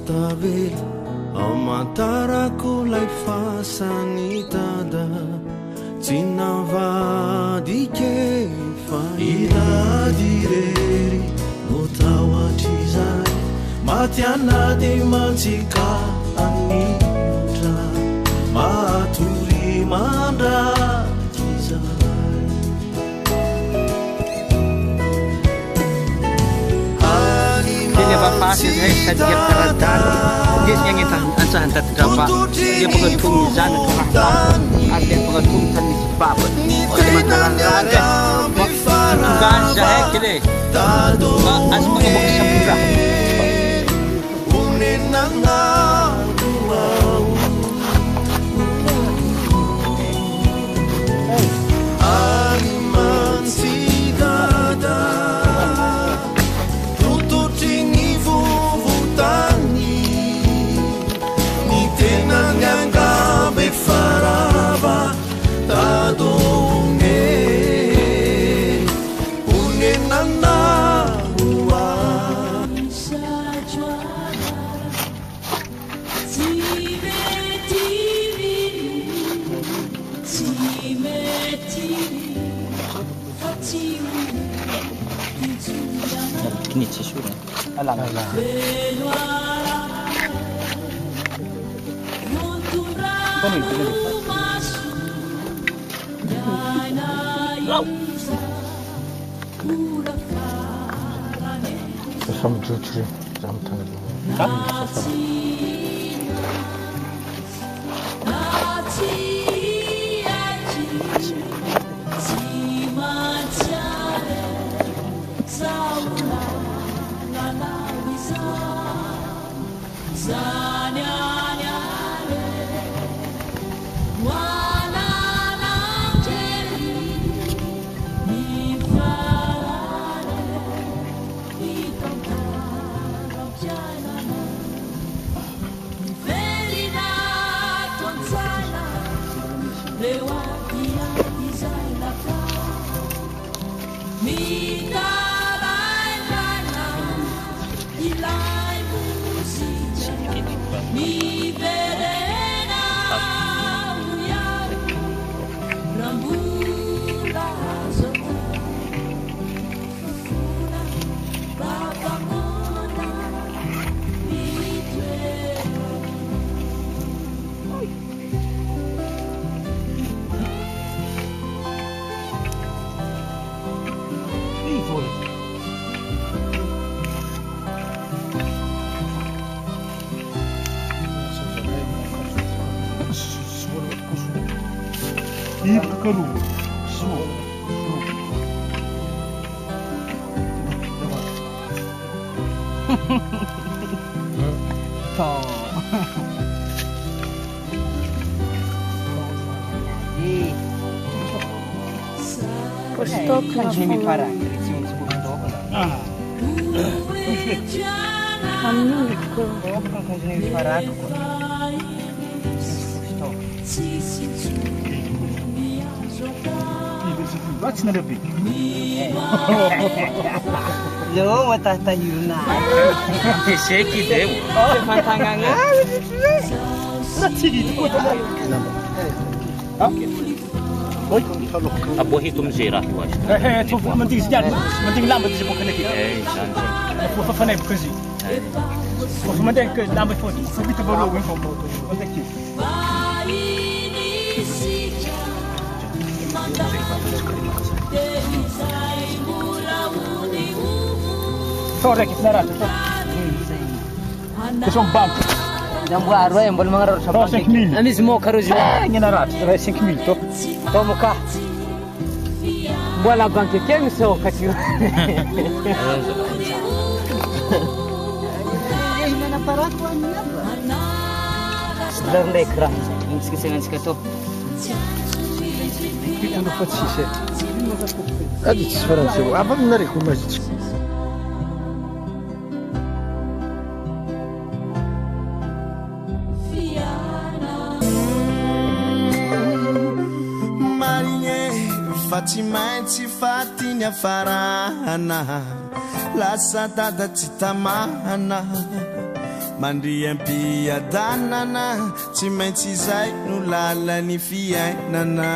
tavela amantarako lay fasanidada tsy navadike fa ilady rery no tahoatr'izay matianady mantsika anitra matory mandraky izay Dia bapaknya saya saja karadana dia yang itu ancaman terdapat dia pengetung zana kerahatan ada pengetung tadi babat oleh makanan raga bukan saya kira as mengebuk samudra ini tisu alam Sam cuci, sam tangan. Karu, semua. Postok kan sini parah, sini postok. Amigo. Kan sini parah. What's not a big? Lo mata tayuna. Seki deh. Oh, matanganga. Nanti itu kau Oi, Abo hitum zera was. tu menting sejak, menting lambat je bukan lagi. Santai. Apa fanai bukan sih? Apa menting ke lambat pun. Tapi tu baru win from motor. Thank you. Sorry, kita narat. Kesong bam. Yang baru yang belum mengaruh sama. Ini semua karus juga. Ini narat. 5,000 tu. Kau muka. Bola bangkit yang so kacau. Ini mana parat pun apa? Sedang lekra. Ini sekian sekian. Kita nak pasti sih. Adi sekarang sih. Apa menarik masjid? Fati maintsy fatiny afarana lasa dada tsy tamana mandriam-piadanana tsy maintsy izay no lalany fiainana